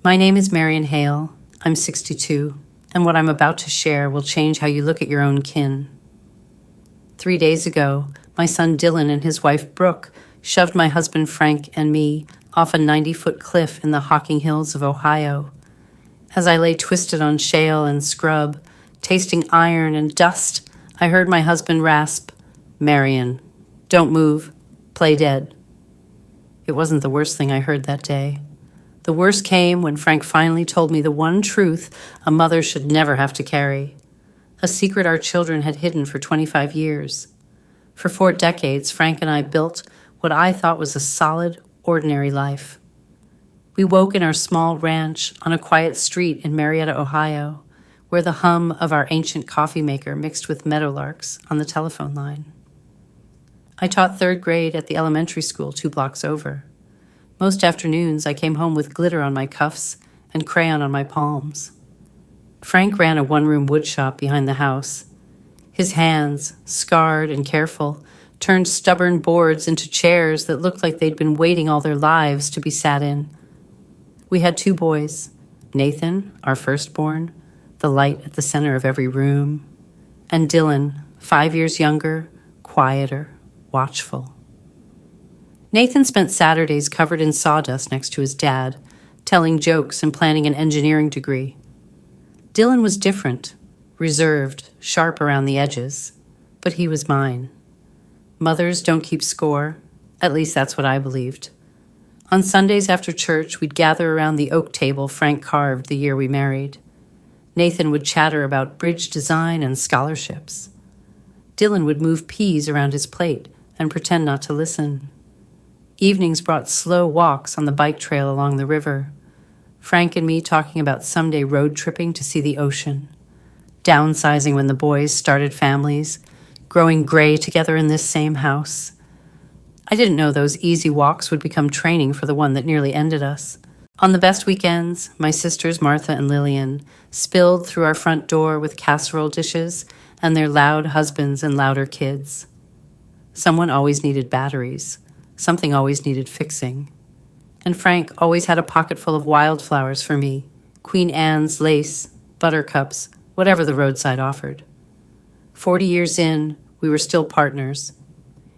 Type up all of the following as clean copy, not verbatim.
My name is Marion Hale. I'm 62, and what I'm about to share will change how you look at your own kin. 3 days ago, my son Dylan and his wife Brooke shoved my husband Frank and me off a 90-foot cliff in the Hocking Hills of Ohio. As I lay twisted on shale and scrub, tasting iron and dust, I heard my husband rasp, "Marion, don't move, play dead." It wasn't the worst thing I heard that day. The worst came when Frank finally told me the one truth a mother should never have to carry, a secret our children had hidden for 25 years. For 4 decades, Frank and I built what I thought was a solid, ordinary life. We woke in our small ranch on a quiet street in Marietta, Ohio, where the hum of our ancient coffee maker mixed with meadowlarks on the telephone line. I taught 3rd grade at the elementary school 2 blocks over. Most afternoons, I came home with glitter on my cuffs and crayon on my palms. Frank ran a one-room woodshop behind the house. His hands, scarred and careful, turned stubborn boards into chairs that looked like they'd been waiting all their lives to be sat in. We had 2 boys, Nathan, our firstborn, the light at the center of every room, and Dylan, 5 years younger, quieter, watchful. Nathan spent Saturdays covered in sawdust next to his dad, telling jokes and planning an engineering degree. Dylan was different, reserved, sharp around the edges, but he was mine. Mothers don't keep score, at least that's what I believed. On Sundays after church, we'd gather around the oak table Frank carved the year we married. Nathan would chatter about bridge design and scholarships. Dylan would move peas around his plate and pretend not to listen. Evenings brought slow walks on the bike trail along the river. Frank and me talking about someday road tripping to see the ocean. Downsizing when the boys started families. Growing gray together in this same house. I didn't know those easy walks would become training for the one that nearly ended us. On the best weekends, my sisters Martha and Lillian spilled through our front door with casserole dishes and their loud husbands and louder kids. Someone always needed batteries. Something always needed fixing. And Frank always had a pocket full of wildflowers for me, Queen Anne's lace, buttercups, whatever the roadside offered. 40 years in, we were still partners.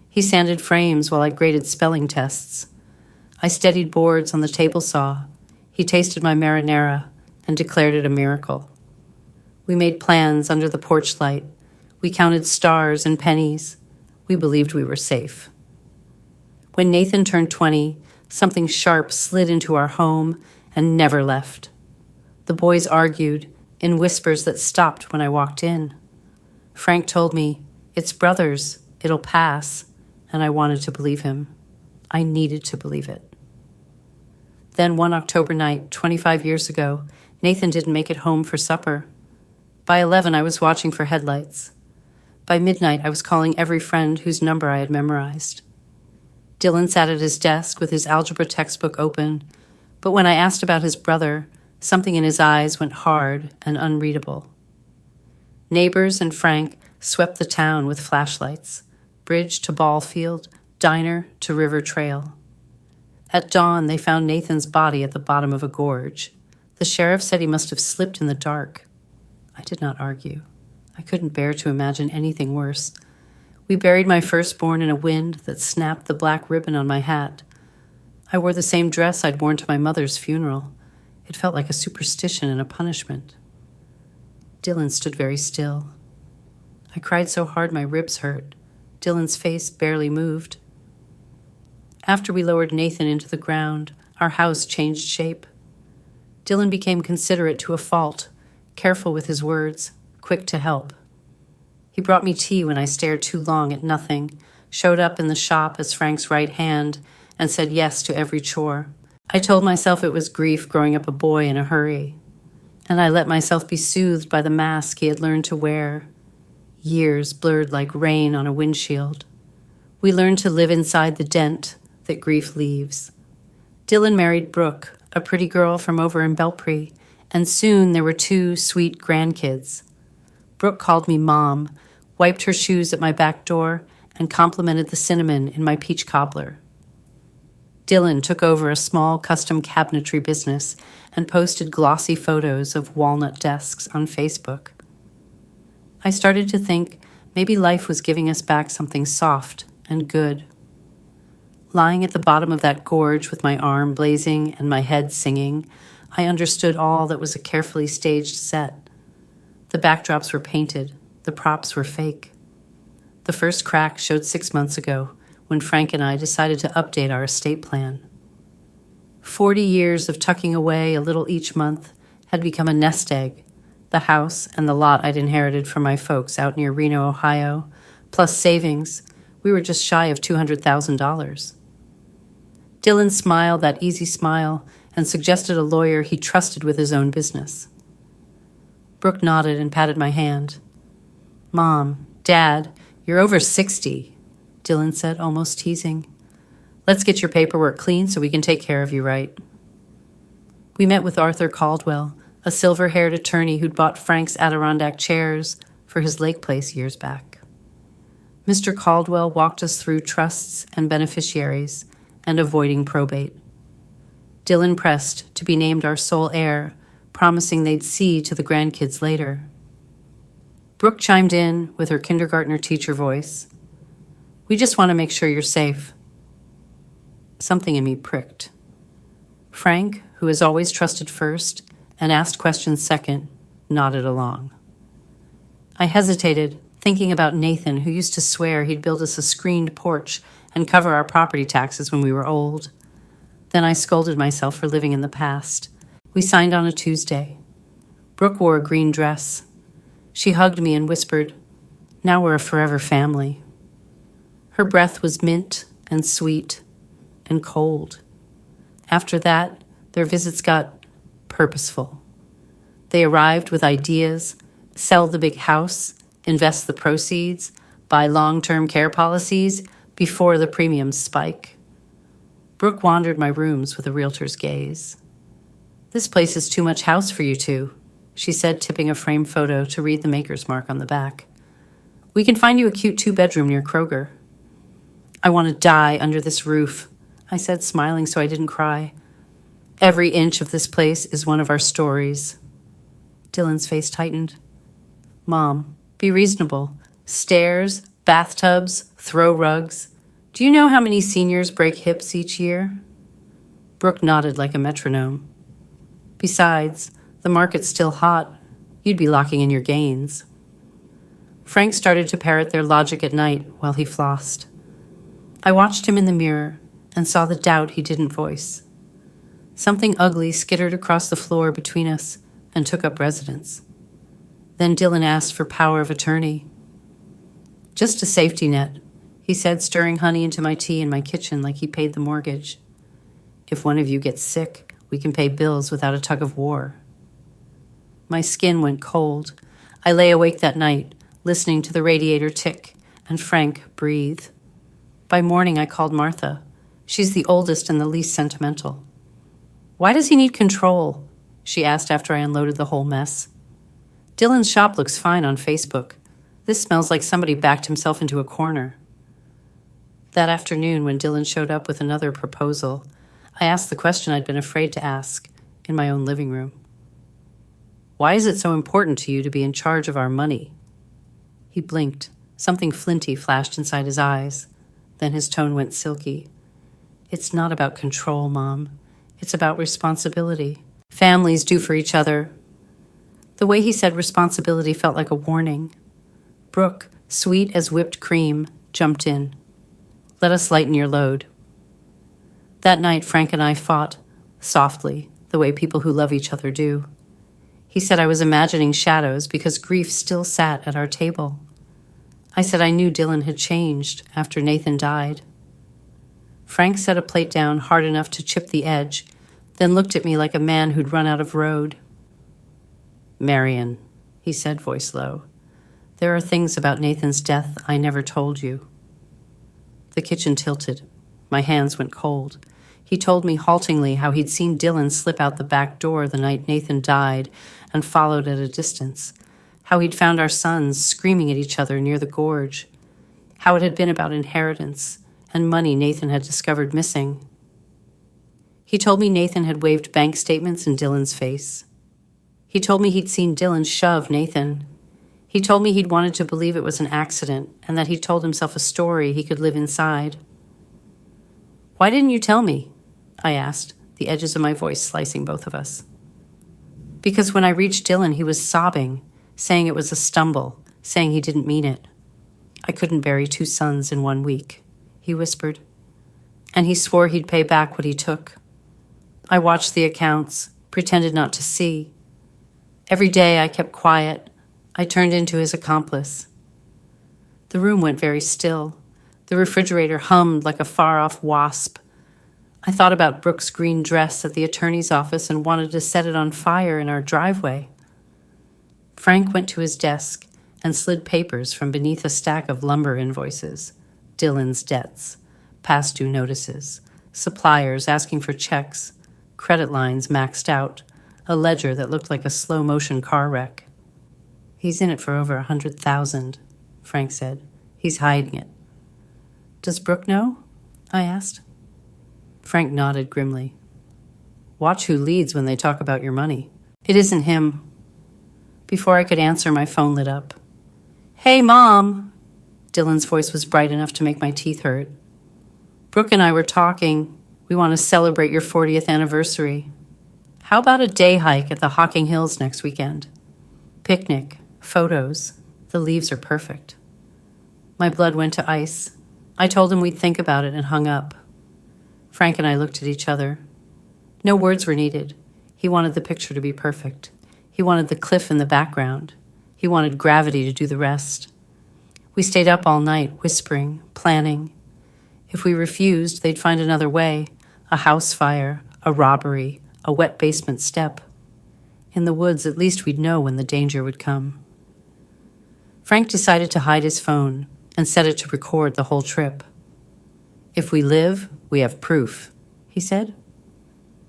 He sanded frames while I graded spelling tests. I steadied boards on the table saw. He tasted my marinara and declared it a miracle. We made plans under the porch light. We counted stars and pennies. We believed we were safe. When Nathan turned 20, something sharp slid into our home and never left. The boys argued in whispers that stopped when I walked in. Frank told me, "It's brothers, it'll pass," and I wanted to believe him. I needed to believe it. Then one October night, 25 years ago, Nathan didn't make it home for supper. By 11, I was watching for headlights. By midnight, I was calling every friend whose number I had memorized. Dylan sat at his desk with his algebra textbook open, but when I asked about his brother, something in his eyes went hard and unreadable. Neighbors and Frank swept the town with flashlights, bridge to ball field, diner to river trail. At dawn, they found Nathan's body at the bottom of a gorge. The sheriff said he must have slipped in the dark. I did not argue. I couldn't bear to imagine anything worse. We buried my firstborn in a wind that snapped the black ribbon on my hat. I wore the same dress I'd worn to my mother's funeral. It felt like a superstition and a punishment. Dylan stood very still. I cried so hard my ribs hurt. Dylan's face barely moved. After we lowered Nathan into the ground, our house changed shape. Dylan became considerate to a fault, careful with his words, quick to help. He brought me tea when I stared too long at nothing, showed up in the shop as Frank's right hand, and said yes to every chore. I told myself it was grief growing up a boy in a hurry, and I let myself be soothed by the mask he had learned to wear. Years blurred like rain on a windshield. We learned to live inside the dent that grief leaves. Dylan married Brooke, a pretty girl from over in Belpre, and soon there were 2 sweet grandkids. Brooke called me Mom, wiped her shoes at my back door, and complimented the cinnamon in my peach cobbler. Dylan took over a small custom cabinetry business and posted glossy photos of walnut desks on Facebook. I started to think maybe life was giving us back something soft and good. Lying at the bottom of that gorge with my arm blazing and my head singing, I understood all that was a carefully staged set. The backdrops were painted, the props were fake. The first crack showed 6 months ago when Frank and I decided to update our estate plan. 40 years of tucking away a little each month had become a nest egg. The house and the lot I'd inherited from my folks out near Reno, Ohio, plus savings, we were just shy of $200,000. Dylan smiled that easy smile and suggested a lawyer he trusted with his own business. Brooke nodded and patted my hand. "Mom, Dad, you're over 60, Dylan said, almost teasing. "Let's get your paperwork clean so we can take care of you right." We met with Arthur Caldwell, a silver-haired attorney who'd bought Frank's Adirondack chairs for his lake place years back. Mr. Caldwell walked us through trusts and beneficiaries and avoiding probate. Dylan pressed to be named our sole heir, promising they'd see to the grandkids later. Brooke chimed in with her kindergartner teacher voice. "We just want to make sure you're safe." Something in me pricked. Frank, who has always trusted first and asked questions second, nodded along. I hesitated, thinking about Nathan, who used to swear he'd build us a screened porch and cover our property taxes when we were old. Then I scolded myself for living in the past. We signed on a Tuesday. Brooke wore a green dress. She hugged me and whispered, "Now we're a forever family." Her breath was mint and sweet and cold. After that, their visits got purposeful. They arrived with ideas: sell the big house, invest the proceeds, buy long-term care policies before the premiums spike. Brooke wandered my rooms with a realtor's gaze. "This place is too much house for you two," she said, tipping a framed photo to read the maker's mark on the back. "We can find you a cute 2-bedroom near Kroger." "I want to die under this roof," I said, smiling so I didn't cry. "Every inch of this place is one of our stories." Dylan's face tightened. "Mom, be reasonable. Stairs, bathtubs, throw rugs. Do you know how many seniors break hips each year?" Brooke nodded like a metronome. "Besides, the market's still hot. You'd be locking in your gains." Frank started to parrot their logic at night while he flossed. I watched him in the mirror and saw the doubt he didn't voice. Something ugly skittered across the floor between us and took up residence. Then Dylan asked for power of attorney. "Just a safety net," he said, stirring honey into my tea in my kitchen like he paid the mortgage. "If one of you gets sick, we can pay bills without a tug of war." My skin went cold. I lay awake that night, listening to the radiator tick and Frank breathe. By morning, I called Martha. She's the oldest and the least sentimental. "Why does he need control?" she asked after I unloaded the whole mess. "Dylan's shop looks fine on Facebook. This smells like somebody backed himself into a corner." That afternoon, when Dylan showed up with another proposal, I asked the question I'd been afraid to ask in my own living room. "Why is it so important to you to be in charge of our money?" He blinked. Something flinty flashed inside his eyes. Then his tone went silky. "It's not about control, Mom. It's about responsibility. Families do for each other." The way he said responsibility felt like a warning. Brooke, sweet as whipped cream, jumped in. "Let us lighten your load." That night, Frank and I fought, softly, the way people who love each other do. He said I was imagining shadows because grief still sat at our table. I said I knew Dylan had changed after Nathan died. Frank set a plate down hard enough to chip the edge, then looked at me like a man who'd run out of road. "Marion," he said, voice low, "there are things about Nathan's death I never told you." The kitchen tilted. My hands went cold. He told me haltingly how he'd seen Dylan slip out the back door the night Nathan died and followed at a distance, how he'd found our sons screaming at each other near the gorge, how it had been about inheritance and money Nathan had discovered missing. He told me Nathan had waved bank statements in Dylan's face. He told me he'd seen Dylan shove Nathan. He told me he'd wanted to believe it was an accident and that he'd told himself a story he could live inside. "Why didn't you tell me?" I asked, the edges of my voice slicing both of us. Because when I reached Dylan, he was sobbing, saying it was a stumble, saying he didn't mean it. "I couldn't bury 2 sons in 1 week," he whispered. And he swore he'd pay back what he took. I watched the accounts, pretended not to see. Every day I kept quiet. I turned into his accomplice. The room went very still. The refrigerator hummed like a far-off wasp. I thought about Brooke's green dress at the attorney's office and wanted to set it on fire in our driveway. Frank went to his desk and slid papers from beneath a stack of lumber invoices, Dylan's debts, past due notices, suppliers asking for checks, credit lines maxed out, a ledger that looked like a slow-motion car wreck. "He's in it for over 100,000, Frank said. "He's hiding it." "Does Brooke know?" I asked. Frank nodded grimly. "Watch who leads when they talk about your money. It isn't him." Before I could answer, my phone lit up. "Hey, Mom!" Dylan's voice was bright enough to make my teeth hurt. "Brooke and I were talking. We want to celebrate your 40th anniversary. How about a day hike at the Hocking Hills next weekend? Picnic, photos. The leaves are perfect." My blood went to ice. I told him we'd think about it and hung up. Frank and I looked at each other. No words were needed. He wanted the picture to be perfect. He wanted the cliff in the background. He wanted gravity to do the rest. We stayed up all night, whispering, planning. If we refused, they'd find another way, a house fire, a robbery, a wet basement step. In the woods, at least we'd know when the danger would come. Frank decided to hide his phone and set it to record the whole trip. "If we live, we have proof," he said.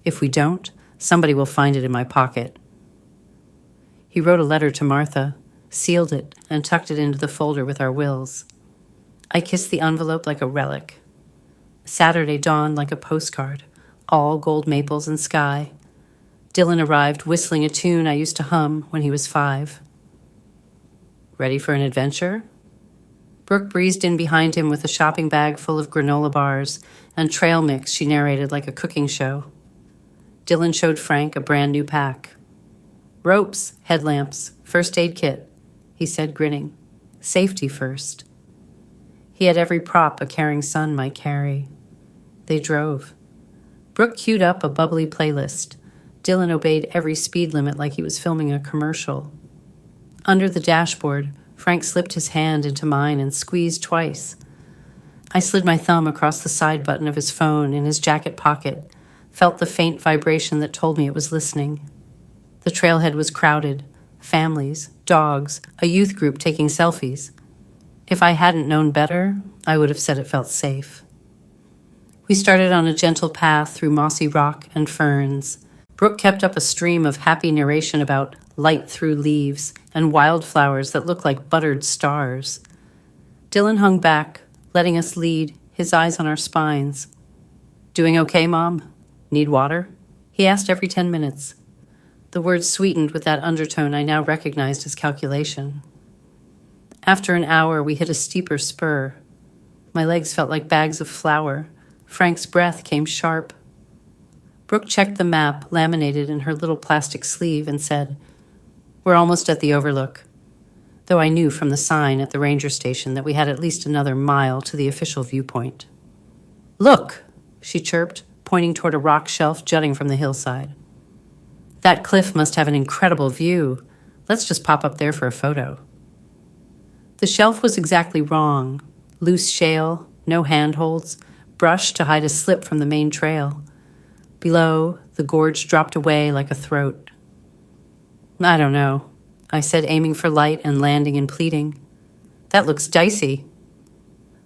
"If we don't, somebody will find it in my pocket." He wrote a letter to Martha, sealed it, and tucked it into the folder with our wills. I kissed the envelope like a relic. Saturday dawned like a postcard, all gold maples and sky. Dylan arrived whistling a tune I used to hum when he was 5. "Ready for an adventure?" Brooke breezed in behind him with a shopping bag full of granola bars and trail mix she narrated like a cooking show. Dylan showed Frank a brand new pack. "Ropes, headlamps, first aid kit," he said, grinning. "Safety first." He had every prop a caring son might carry. They drove. Brooke queued up a bubbly playlist. Dylan obeyed every speed limit like he was filming a commercial. Under the dashboard, Frank slipped his hand into mine and squeezed twice. I slid my thumb across the side button of his phone in his jacket pocket, felt the faint vibration that told me it was listening. The trailhead was crowded. Families, dogs, a youth group taking selfies. If I hadn't known better, I would have said it felt safe. We started on a gentle path through mossy rock and ferns. Brooke kept up a stream of happy narration about light through leaves and wildflowers that looked like buttered stars. Dylan hung back, letting us lead, his eyes on our spines. "Doing okay, Mom? Need water?" He asked every 10 minutes. The words sweetened with that undertone I now recognized as calculation. After an hour, we hit a steeper spur. My legs felt like bags of flour. Frank's breath came sharp. Brooke checked the map laminated in her little plastic sleeve and said, "We're almost at the overlook," though I knew from the sign at the ranger station that we had at least another mile to the official viewpoint. "Look," she chirped, pointing toward a rock shelf jutting from the hillside. "That cliff must have an incredible view. Let's just pop up there for a photo." The shelf was exactly wrong. Loose shale, no handholds, brush to hide a slip from the main trail. Below, the gorge dropped away like a throat. "I don't know," I said, aiming for light and landing and pleading. "That looks dicey."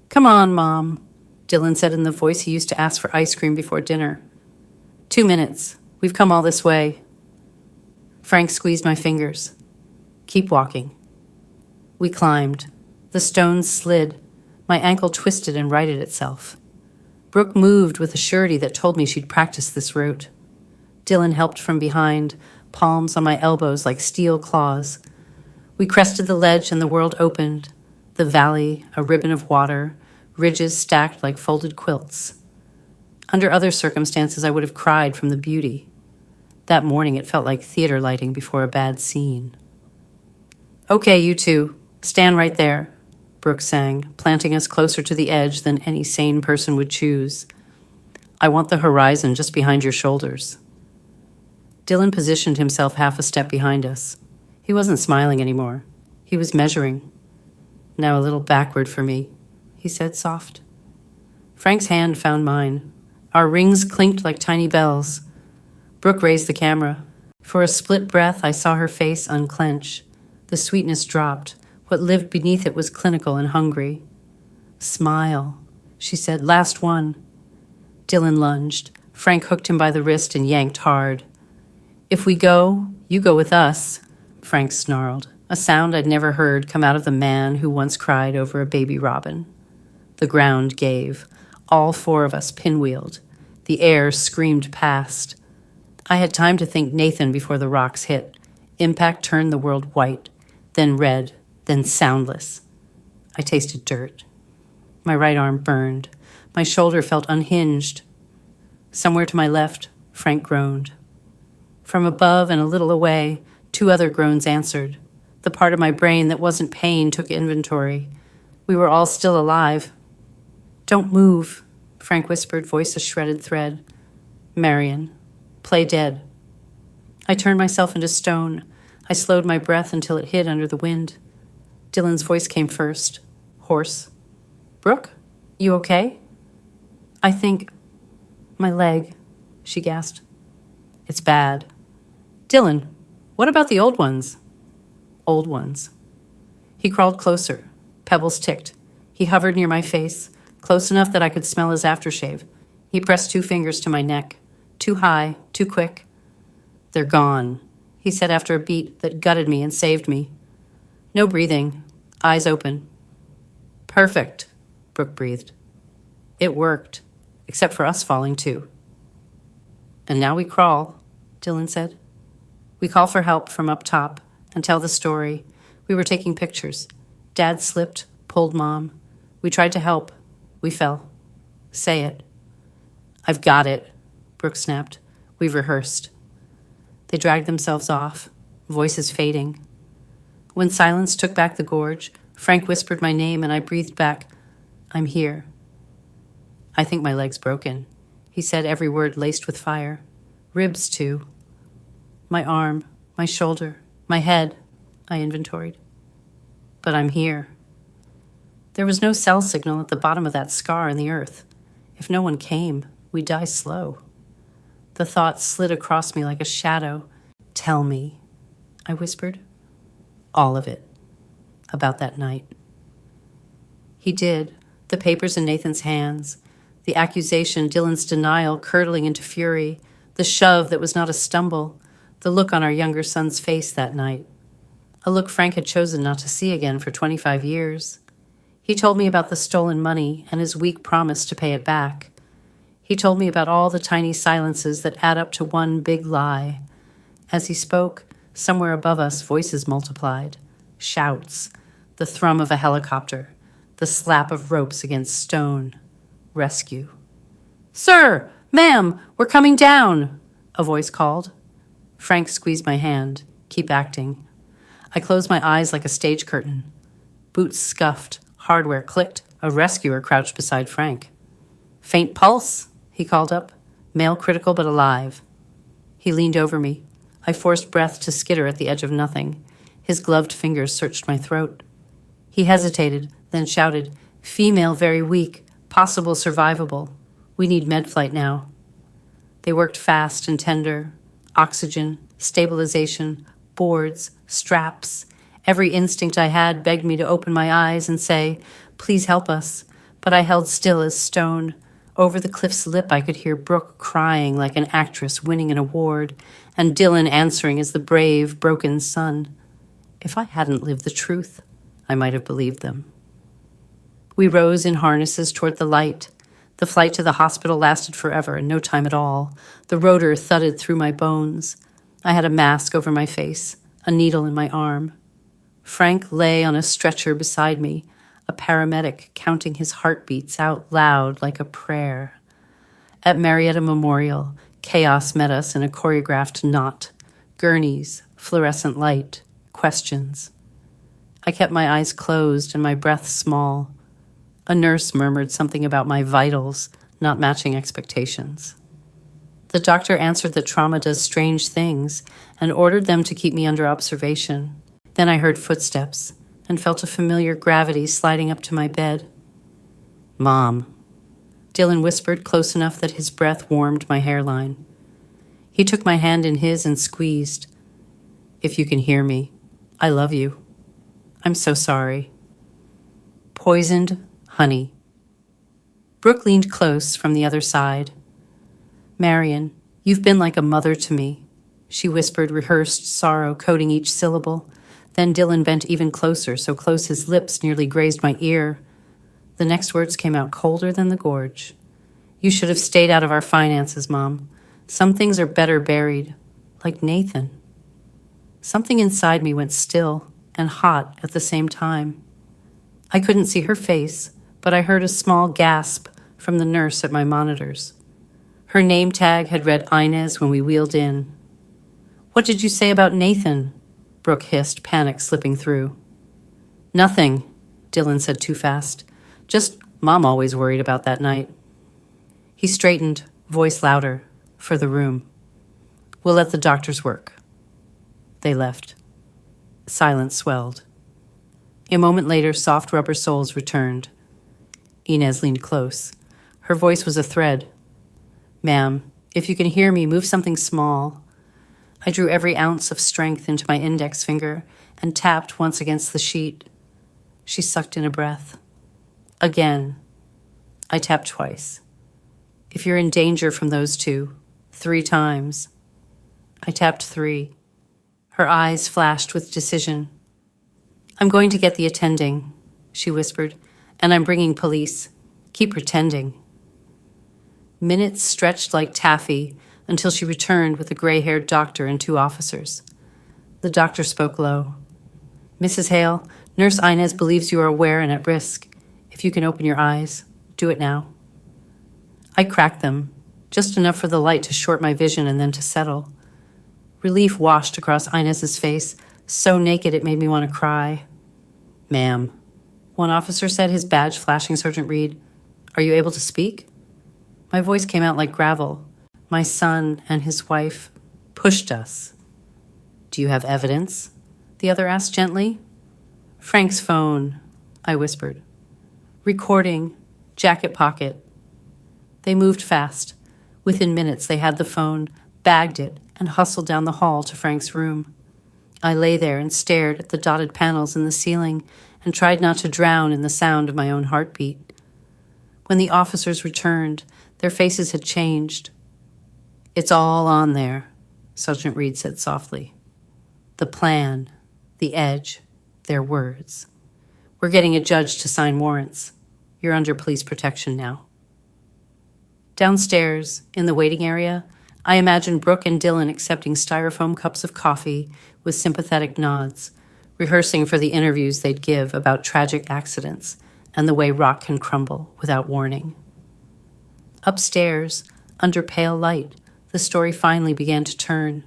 "Come on, Mom," Dylan said in the voice he used to ask for ice cream before dinner. 2 minutes. We've come all this way." Frank squeezed my fingers. "Keep walking." We climbed. The stones slid. My ankle twisted and righted itself. Brooke moved with a surety that told me she'd practiced this route. Dylan helped from behind, palms on my elbows like steel claws. We crested the ledge and the world opened. The valley, a ribbon of water, ridges stacked like folded quilts. Under other circumstances, I would have cried from the beauty. That morning, it felt like theater lighting before a bad scene. "Okay, you two, stand right there," Brooke sang, planting us closer to the edge than any sane person would choose. "I want the horizon just behind your shoulders." Dylan positioned himself half a step behind us. He wasn't smiling anymore. He was measuring. "Now a little backward for me," he said soft. Frank's hand found mine. Our rings clinked like tiny bells. Brooke raised the camera. For a split breath, I saw her face unclench. The sweetness dropped. What lived beneath it was clinical and hungry. "Smile," she said. "Last one." Dylan lunged. Frank hooked him by the wrist and yanked hard. "If we go, you go with us," Frank snarled, a sound I'd never heard come out of the man who once cried over a baby robin. The ground gave. All four of us pinwheeled. The air screamed past. I had time to think Nathan before the rocks hit. Impact turned the world white, then red, then soundless. I tasted dirt. My right arm burned. My shoulder felt unhinged. Somewhere to my left, Frank groaned. From above and a little away, two other groans answered. The part of my brain that wasn't pain took inventory. We were all still alive. "Don't move," Frank whispered, voice a shredded thread. "Marion, play dead." I turned myself into stone. I slowed my breath until it hid under the wind. Dylan's voice came first, hoarse. "Brooke, you okay?" "I think... my leg," she gasped. "It's bad." "Dylan, what about the old ones?" "Old ones." He crawled closer. Pebbles ticked. He hovered near my face, close enough that I could smell his aftershave. He pressed 2 fingers to my neck. Too high, too quick. "They're gone," he said after a beat that gutted me and saved me. No breathing. Eyes open. "Perfect," Brooke breathed. "It worked, except for us falling too." "And now we crawl," Dylan said. "We call for help from up top and tell the story. We were taking pictures. Dad slipped, pulled Mom. We tried to help. We fell. Say it." "I've got it," Brooke snapped. "We've rehearsed." They dragged themselves off, voices fading. When silence took back the gorge, Frank whispered my name and I breathed back, "I'm here." "I think my leg's broken," he said, every word laced with fire. "Ribs, too." "My arm, my shoulder, my head," I inventoried. "But I'm here." There was no cell signal at the bottom of that scar in the earth. If no one came, we'd die slow. The thought slid across me like a shadow. "Tell me," I whispered. "All of it. About that night." He did, the papers in Nathan's hands, the accusation, Dylan's denial curdling into fury, the shove that was not a stumble, the look on our younger son's face that night. A look Frank had chosen not to see again for 25 years. He told me about the stolen money and his weak promise to pay it back. He told me about all the tiny silences that add up to one big lie. As he spoke, somewhere above us, voices multiplied. Shouts, the thrum of a helicopter, the slap of ropes against stone. Rescue. "Sir! Ma'am! We're coming down!" a voice called. Frank squeezed my hand. "Keep acting." I closed my eyes like a stage curtain. Boots scuffed. Hardware clicked. A rescuer crouched beside Frank. "Faint pulse," he called up. "Male critical but alive." He leaned over me. I forced breath to skitter at the edge of nothing. His gloved fingers searched my throat. He hesitated, then shouted, "Female very weak, possible survivable. We need med flight now." They worked fast and tender. Oxygen, stabilization, boards, straps. Every instinct I had begged me to open my eyes and say, "Please help us." But I held still as stone. Over the cliff's lip I could hear Brooke crying like an actress winning an award, and Dylan answering as the brave, broken son. If I hadn't lived the truth, I might have believed them. We rose in harnesses toward the light. The flight to the hospital lasted forever and no time at all. The rotor thudded through my bones. I had a mask over my face, a needle in my arm. Frank lay on a stretcher beside me, a paramedic counting his heartbeats out loud like a prayer. At Marietta Memorial, chaos met us in a choreographed knot. Gurneys, fluorescent light, questions. I kept my eyes closed and my breath small. A nurse murmured something about my vitals not matching expectations. The doctor answered that trauma does strange things and ordered them to keep me under observation. Then I heard footsteps and felt a familiar gravity sliding up to my bed. "Mom," Dylan whispered close enough that his breath warmed my hairline. He took my hand in his and squeezed. "If you can hear me, I love you. I'm so sorry." Poisoned honey. Brooke leaned close from the other side. "Marion, you've been like a mother to me," she whispered, rehearsed sorrow coating each syllable. Then Dylan bent even closer, so close his lips nearly grazed my ear. The next words came out colder than the gorge. "You should have stayed out of our finances, Mom. Some things are better buried, like Nathan." Something inside me went still and hot at the same time. I couldn't see her face, but I heard a small gasp from the nurse at my monitors. Her name tag had read Inez when we wheeled in. "What did you say about Nathan?" Brooke hissed, panic slipping through. "Nothing," Dylan said too fast. "Just Mom always worried about that night." He straightened, voice louder, for the room. "We'll let the doctors work." They left. Silence swelled. A moment later, soft rubber soles returned. Inez leaned close. Her voice was a thread. "Ma'am, if you can hear me, move something small." I drew every ounce of strength into my index finger and tapped once against the sheet. She sucked in a breath. Again. I tapped twice. "If you're in danger from those two, 3 times." I tapped 3. Her eyes flashed with decision. "I'm going to get the attending," she whispered, "and I'm bringing police. Keep pretending." Minutes stretched like taffy until she returned with a gray-haired doctor and 2 officers. The doctor spoke low. "Mrs. Hale, Nurse Inez believes you are aware and at risk. If you can open your eyes, do it now." I cracked them, just enough for the light to short my vision and then to settle. Relief washed across Inez's face, so naked it made me want to cry. "Ma'am," one officer said, his badge flashing Sergeant Reed, "are you able to speak?" My voice came out like gravel. My son and his wife pushed us. "Do you have evidence?" the other asked gently. "Frank's phone," I whispered. "Recording, jacket pocket." They moved fast. Within minutes, they had the phone, bagged it, and hustled down the hall to Frank's room. I lay there and stared at the dotted panels in the ceiling and tried not to drown in the sound of my own heartbeat. When the officers returned, their faces had changed. "It's all on there," Sergeant Reed said softly. "The plan, the edge, their words. We're getting a judge to sign warrants. You're under police protection now." Downstairs, in the waiting area, I imagined Brooke and Dylan accepting styrofoam cups of coffee with sympathetic nods, rehearsing for the interviews they'd give about tragic accidents and the way rock can crumble without warning. Upstairs, under pale light, the story finally began to turn.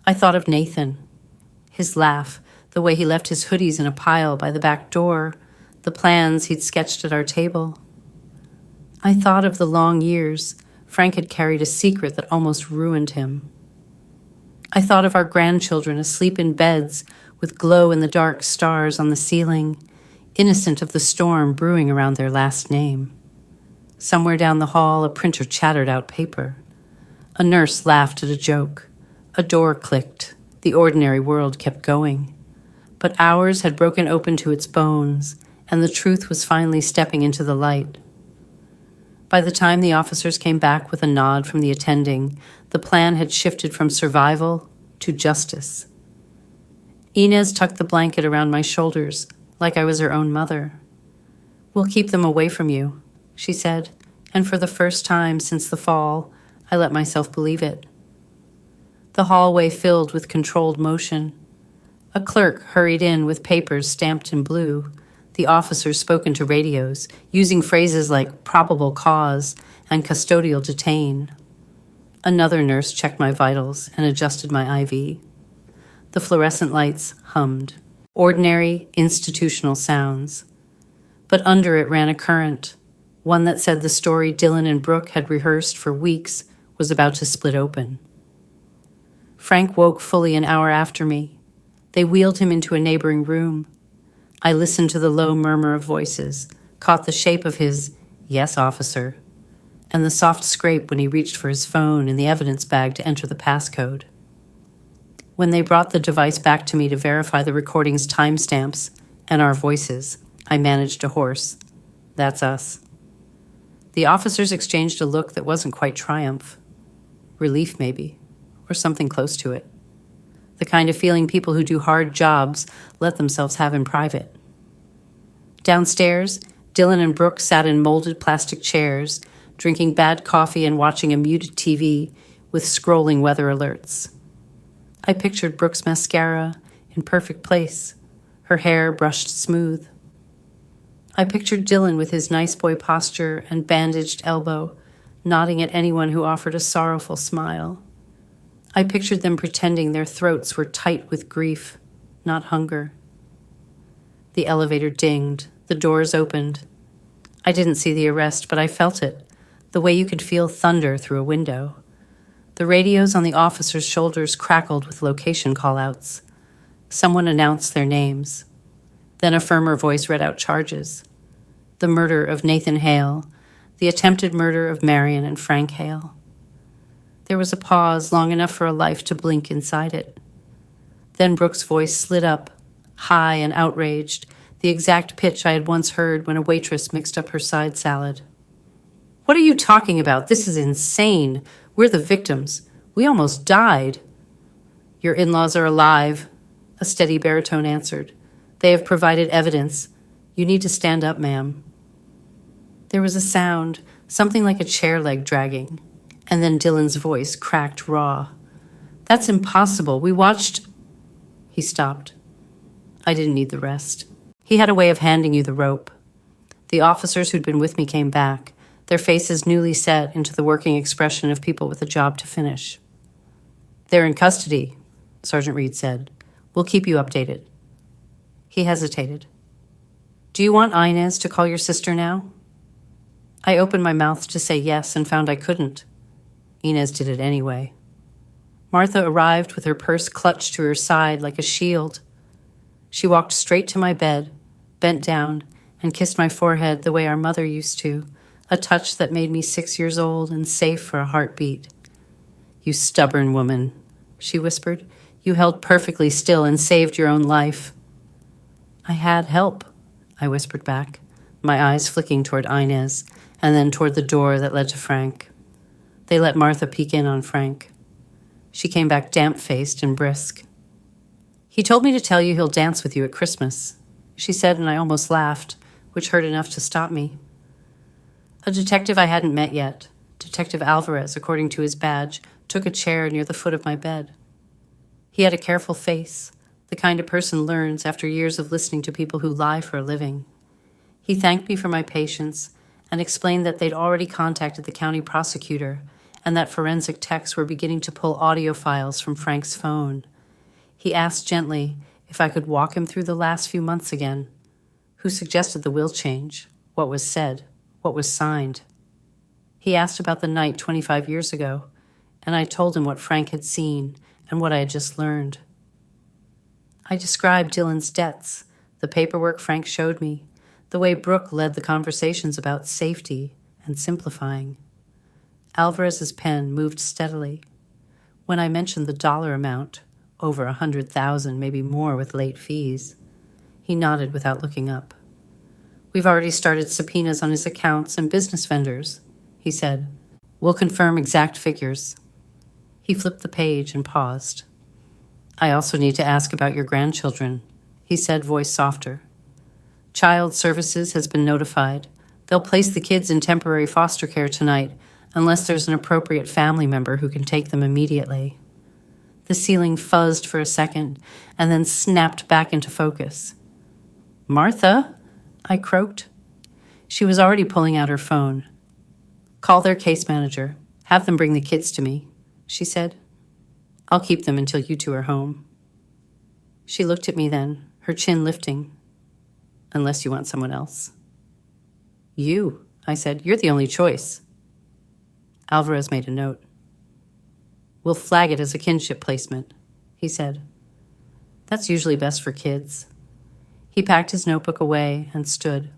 I thought of Nathan, his laugh, the way he left his hoodies in a pile by the back door, the plans he'd sketched at our table. I thought of the long years Frank had carried a secret that almost ruined him. I thought of our grandchildren asleep in beds with glow-in-the-dark stars on the ceiling, innocent of the storm brewing around their last name. Somewhere down the hall, a printer chattered out paper. A nurse laughed at a joke. A door clicked. The ordinary world kept going. But ours had broken open to its bones, and the truth was finally stepping into the light. By the time the officers came back with a nod from the attending, the plan had shifted from survival to justice. Inez tucked the blanket around my shoulders, like I was her own mother. "We'll keep them away from you. she said, and for the first time since the fall, I let myself believe it. The hallway filled with controlled motion. A clerk hurried in with papers stamped in blue. The officers spoke into radios, using phrases like probable cause and custodial detain. Another nurse checked my vitals and adjusted my IV. The fluorescent lights hummed. Ordinary, institutional sounds. But under it ran a current, one that said the story Dylan and Brooke had rehearsed for weeks was about to split open. Frank woke fully an hour after me. They wheeled him into a neighboring room. I listened to the low murmur of voices, caught the shape of his "yes, officer," and the soft scrape when he reached for his phone in the evidence bag to enter the passcode. When they brought the device back to me to verify the recording's timestamps and our voices, I managed to hoarse, "That's us." The officers exchanged a look that wasn't quite triumph. Relief, maybe, or something close to it. The kind of feeling people who do hard jobs let themselves have in private. Downstairs, Dylan and Brooke sat in molded plastic chairs, drinking bad coffee and watching a muted TV with scrolling weather alerts. I pictured Brooke's mascara in perfect place, her hair brushed smooth. I pictured Dylan with his nice boy posture and bandaged elbow, nodding at anyone who offered a sorrowful smile. I pictured them pretending their throats were tight with grief, not hunger. The elevator dinged, the doors opened. I didn't see the arrest, but I felt it, the way you could feel thunder through a window. The radios on the officers' shoulders crackled with location call-outs. Someone announced their names. Then a firmer voice read out charges. The murder of Nathan Hale, the attempted murder of Marion and Frank Hale. There was a pause long enough for a life to blink inside it. Then Brooke's voice slid up, high and outraged, the exact pitch I had once heard when a waitress mixed up her side salad. "What are you talking about? This is insane. We're the victims. We almost died." "Your in-laws are alive," a steady baritone answered. "They have provided evidence. You need to stand up, ma'am." There was a sound, something like a chair leg dragging, and then Dylan's voice cracked raw. "That's impossible. We watched—" He stopped. I didn't need the rest. He had a way of handing you the rope. The officers who'd been with me came back, their faces newly set into the working expression of people with a job to finish. "They're in custody," Sergeant Reed said. "We'll keep you updated." He hesitated. "Do you want Inez to call your sister now?" I opened my mouth to say yes and found I couldn't. Inez did it anyway. Martha arrived with her purse clutched to her side like a shield. She walked straight to my bed, bent down, and kissed my forehead the way our mother used to, a touch that made me 6 years old and safe for a heartbeat. "You stubborn woman," she whispered. "You held perfectly still and saved your own life." "I had help," I whispered back, my eyes flicking toward Inez and then toward the door that led to Frank. They let Martha peek in on Frank. She came back damp-faced and brisk. "He told me to tell you he'll dance with you at Christmas," she said, and I almost laughed, which hurt enough to stop me. A detective I hadn't met yet, Detective Alvarez, according to his badge, took a chair near the foot of my bed. He had a careful face, the kind a person learns after years of listening to people who lie for a living. He thanked me for my patience and explained that they'd already contacted the county prosecutor and that forensic techs were beginning to pull audio files from Frank's phone. He asked gently if I could walk him through the last few months again. Who suggested the will change? What was said? What was signed? He asked about the night 25 years ago, and I told him what Frank had seen and what I had just learned. I described Dylan's debts, the paperwork Frank showed me, the way Brooke led the conversations about safety and simplifying. Alvarez's pen moved steadily. When I mentioned the dollar amount, over 100,000, maybe more with late fees, he nodded without looking up. "We've already started subpoenas on his accounts and business vendors," he said. "We'll confirm exact figures." He flipped the page and paused. "I also need to ask about your grandchildren," he said, voice softer. "Child Services has been notified. They'll place the kids in temporary foster care tonight, unless there's an appropriate family member who can take them immediately. The ceiling fuzzed for a second and then snapped back into focus. "Martha," I croaked. She was already pulling out her phone. "Call their case manager. Have them bring the kids to me," she said. "I'll keep them until you two are home." She looked at me then, her chin lifting. "Unless you want someone else." "You," I said. "You're the only choice." Alvarez made a note. "We'll flag it as a kinship placement," he said. "That's usually best for kids." He packed his notebook away and stood.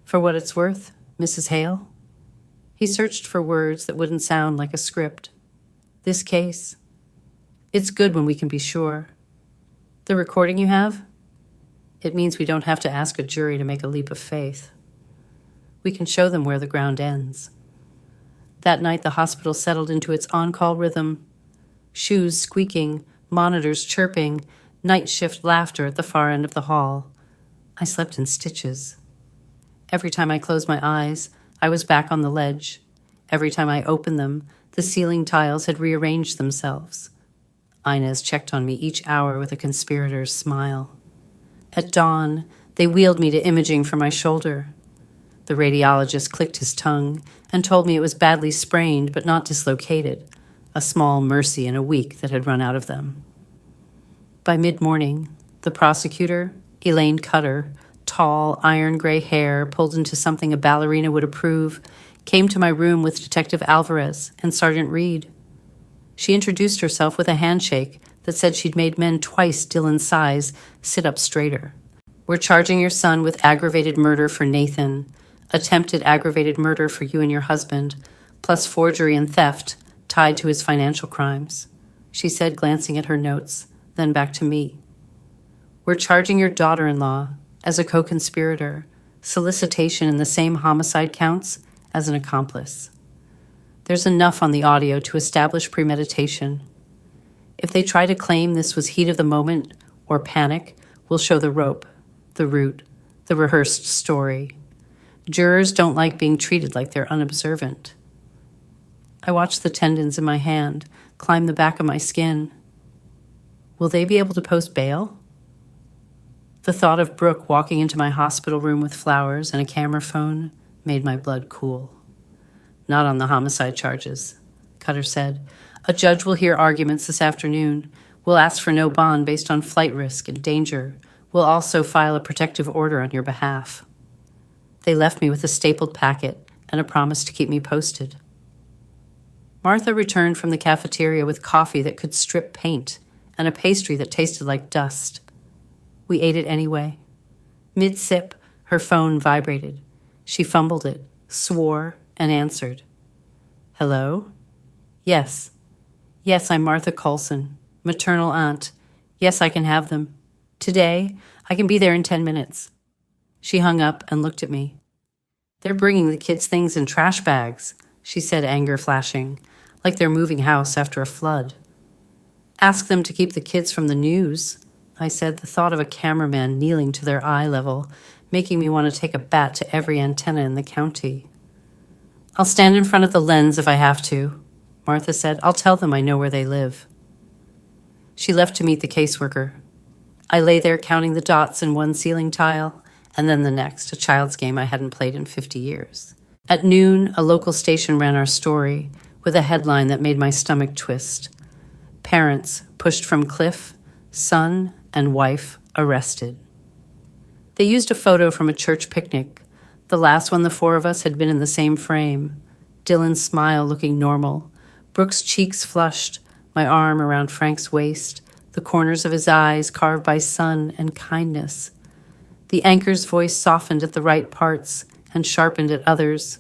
"For what it's worth, Mrs. Hale?" He searched for words that wouldn't sound like a script. "This case. It's good when we can be sure. The recording you have? It means we don't have to ask a jury to make a leap of faith. We can show them where the ground ends." That night, the hospital settled into its on-call rhythm. Shoes squeaking, monitors chirping, night shift laughter at the far end of the hall. I slept in stitches. Every time I closed my eyes, I was back on the ledge. Every time I opened them, the ceiling tiles had rearranged themselves. Inez checked on me each hour with a conspirator's smile. At dawn, they wheeled me to imaging for my shoulder. The radiologist clicked his tongue and told me it was badly sprained but not dislocated, a small mercy in a week that had run out of them. By mid-morning, the prosecutor, Elaine Cutter, tall, iron-gray hair pulled into something a ballerina would approve, came to my room with Detective Alvarez and Sergeant Reed. She introduced herself with a handshake that said she'd made men twice Dylan's size sit up straighter. "We're charging your son with aggravated murder for Nathan, attempted aggravated murder for you and your husband, plus forgery and theft tied to his financial crimes," she said, glancing at her notes, then back to me. "We're charging your daughter-in-law as a co-conspirator, solicitation in the same homicide counts as an accomplice. There's enough on the audio to establish premeditation. If they try to claim this was heat of the moment or panic, we'll show the rope, the route, the rehearsed story. Jurors don't like being treated like they're unobservant." I watched the tendons in my hand climb the back of my skin. Will they be able to post bail? The thought of Brooke walking into my hospital room with flowers and a camera phone made my blood cool. "Not on the homicide charges," Cutter said. "A judge will hear arguments this afternoon. We'll ask for no bond based on flight risk and danger. We'll also file a protective order on your behalf." They left me with a stapled packet and a promise to keep me posted. Martha returned from the cafeteria with coffee that could strip paint and a pastry that tasted like dust. We ate it anyway. Mid-sip, her phone vibrated. She fumbled it, swore, and answered. "Hello? Yes. Yes, I'm Martha Coulson, maternal aunt. Yes, I can have them. Today, I can be there in 10 minutes. She hung up and looked at me. "They're bringing the kids' things in trash bags," she said, anger flashing, like they're moving house after a flood. "Ask them to keep the kids from the news," I said, the thought of a cameraman kneeling to their eye level, making me want to take a bat to every antenna in the county. "I'll stand in front of the lens if I have to," Martha said. "I'll tell them I know where they live." She left to meet the caseworker. I lay there counting the dots in one ceiling tile, and then the next, a child's game I hadn't played in 50 years. At noon, a local station ran our story, with a headline that made my stomach twist. "Parents pushed from cliff, son and wife arrested." They used a photo from a church picnic, the last one the four of us had been in the same frame. Dylan's smile looking normal, Brooke's cheeks flushed, my arm around Frank's waist, the corners of his eyes carved by sun and kindness. The anchor's voice softened at the right parts and sharpened at others.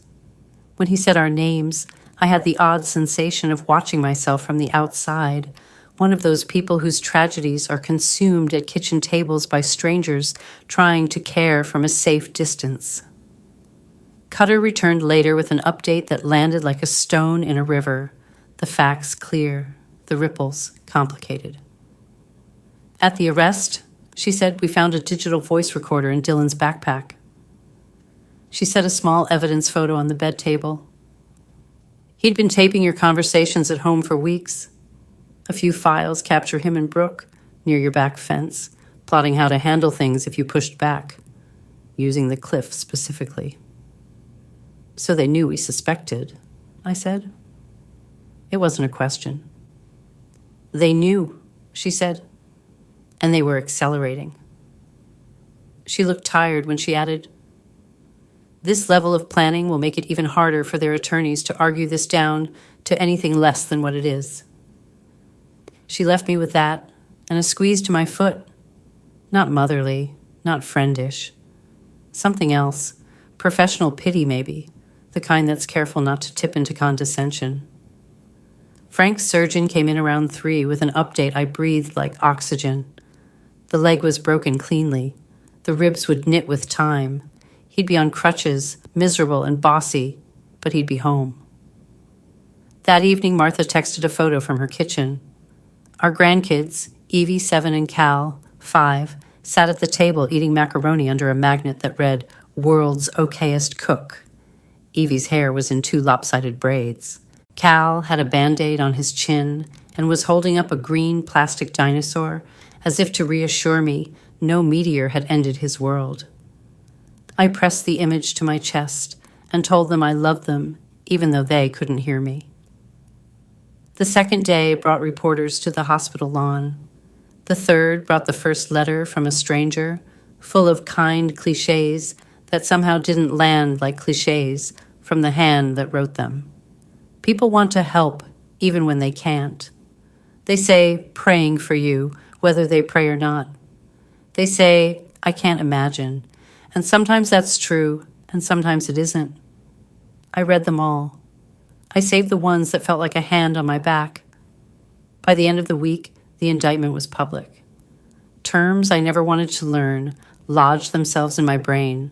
When he said our names, I had the odd sensation of watching myself from the outside, one of those people whose tragedies are consumed at kitchen tables by strangers trying to care from a safe distance. Cutter returned later with an update that landed like a stone in a river, the facts clear, the ripples complicated. "At the arrest," she said, "we found a digital voice recorder in Dylan's backpack." She set a small evidence photo on the bed table. He'd been taping your conversations at home for weeks. A few files capture him and Brooke near your back fence, plotting how to handle things if you pushed back, using the cliff specifically. So they knew we suspected, I said. It wasn't a question. They knew, she said, and they were accelerating. She looked tired when she added, this level of planning will make it even harder for their attorneys to argue this down to anything less than what it is. She left me with that and a squeeze to my foot. Not motherly, not friendish. Something else. Professional pity, maybe. The kind that's careful not to tip into condescension. Frank's surgeon came in around 3 with an update I breathed like oxygen. The leg was broken cleanly. The ribs would knit with time. He'd be on crutches, miserable and bossy, but he'd be home. That evening, Martha texted a photo from her kitchen. Our grandkids, Evie, 7, and Cal, 5, sat at the table eating macaroni under a magnet that read, World's Okayest Cook. Evie's hair was in 2 lopsided braids. Cal had a Band-Aid on his chin and was holding up a green plastic dinosaur as if to reassure me no meteor had ended his world. I pressed the image to my chest and told them I loved them, even though they couldn't hear me. The second day brought reporters to the hospital lawn. The third brought the first letter from a stranger, full of kind cliches that somehow didn't land like cliches from the hand that wrote them. People want to help, even when they can't. They say, praying for you, whether they pray or not. They say, I can't imagine. And sometimes that's true, and sometimes it isn't. I read them all. I saved the ones that felt like a hand on my back. By the end of the week, the indictment was public. Terms I never wanted to learn lodged themselves in my brain.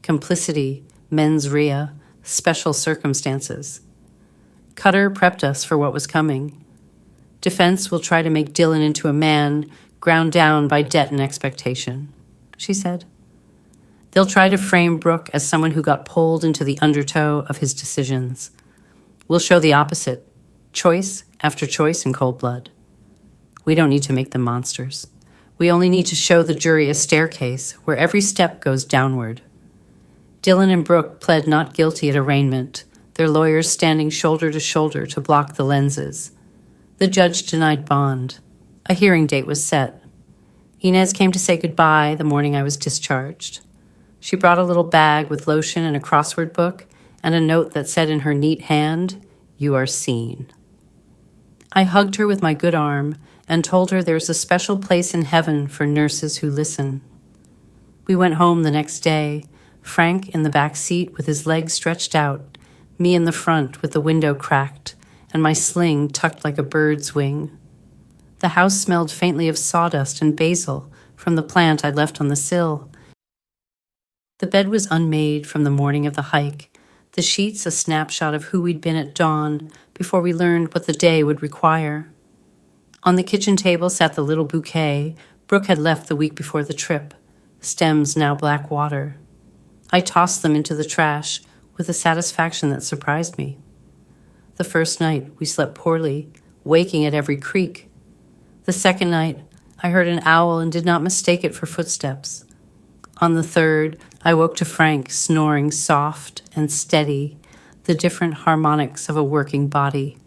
Complicity, mens rea, special circumstances. Cutter prepped us for what was coming. Defense will try to make Dylan into a man ground down by debt and expectation, she said. They'll try to frame Brooke as someone who got pulled into the undertow of his decisions. We'll show the opposite, choice after choice in cold blood. We don't need to make them monsters. We only need to show the jury a staircase where every step goes downward. Dylan and Brooke pled not guilty at arraignment, their lawyers standing shoulder to shoulder to block the lenses. The judge denied bond. A hearing date was set. Inez came to say goodbye the morning I was discharged. She brought a little bag with lotion and a crossword book and a note that said in her neat hand, "You are seen." I hugged her with my good arm and told her there's a special place in heaven for nurses who listen. We went home the next day, Frank in the back seat with his legs stretched out, me in the front with the window cracked, and my sling tucked like a bird's wing. The house smelled faintly of sawdust and basil from the plant I'd left on the sill. The bed was unmade from the morning of the hike, the sheets a snapshot of who we'd been at dawn before we learned what the day would require. On the kitchen table sat the little bouquet Brooke had left the week before the trip, stems now black water. I tossed them into the trash with a satisfaction that surprised me. The first night, we slept poorly, waking at every creak. The second night, I heard an owl and did not mistake it for footsteps. On the third, I woke to Frank snoring soft and steady, the different harmonics of a working body.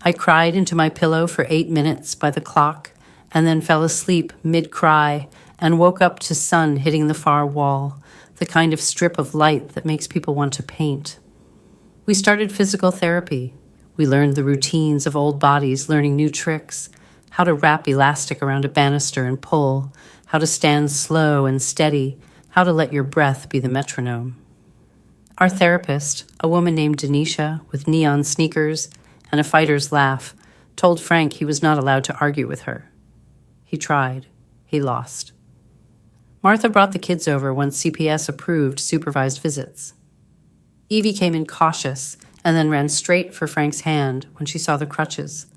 I cried into my pillow for 8 minutes by the clock and then fell asleep mid-cry and woke up to sun hitting the far wall, the kind of strip of light that makes people want to paint. We started physical therapy. We learned the routines of old bodies learning new tricks, how to wrap elastic around a banister and pull, how to stand slow and steady, how to let your breath be the metronome. Our therapist, a woman named Denisha with neon sneakers and a fighter's laugh, told Frank he was not allowed to argue with her. He tried. He lost. Martha brought the kids over once CPS approved supervised visits. Evie came in cautious and then ran straight for Frank's hand when she saw the crutches.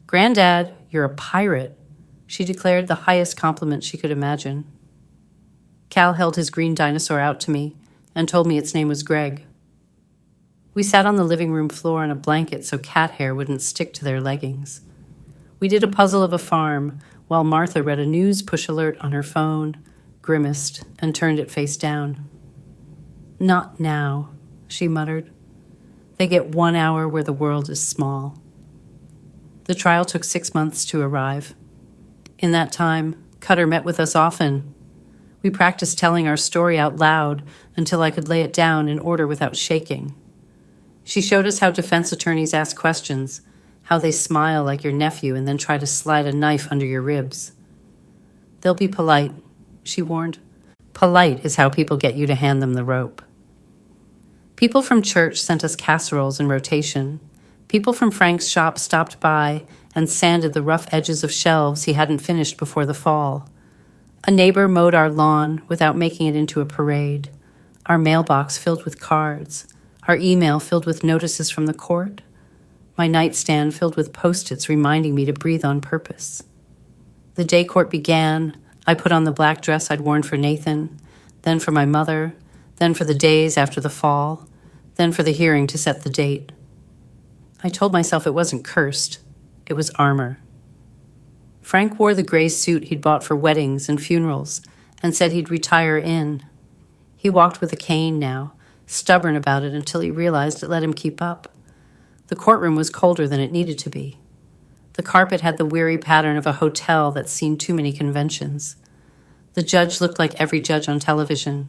"Granddad, you're a pirate," she declared, the highest compliment she could imagine. Cal held his green dinosaur out to me, and told me its name was Greg. We sat on the living room floor on a blanket so cat hair wouldn't stick to their leggings. We did a puzzle of a farm while Martha read a news push alert on her phone, grimaced, and turned it face down. "Not now," she muttered. "They get 1 hour where the world is small." The trial took 6 months to arrive. In that time, Cutter met with us often. We practiced telling our story out loud until I could lay it down in order without shaking. She showed us how defense attorneys ask questions, how they smile like your nephew and then try to slide a knife under your ribs. "They'll be polite," she warned. "Polite is how people get you to hand them the rope." People from church sent us casseroles in rotation. People from Frank's shop stopped by and sanded the rough edges of shelves he hadn't finished before the fall. A neighbor mowed our lawn without making it into a parade. Our mailbox filled with cards. Our email filled with notices from the court. My nightstand filled with Post-its reminding me to breathe on purpose. The day court began, I put on the black dress I'd worn for Nathan, then for my mother, then for the days after the fall, then for the hearing to set the date. I told myself it wasn't cursed, it was armor. Frank wore the gray suit he'd bought for weddings and funerals and said he'd retire in. He walked with a cane now, stubborn about it until he realized it let him keep up. The courtroom was colder than it needed to be. The carpet had the weary pattern of a hotel that's seen too many conventions. The judge looked like every judge on television.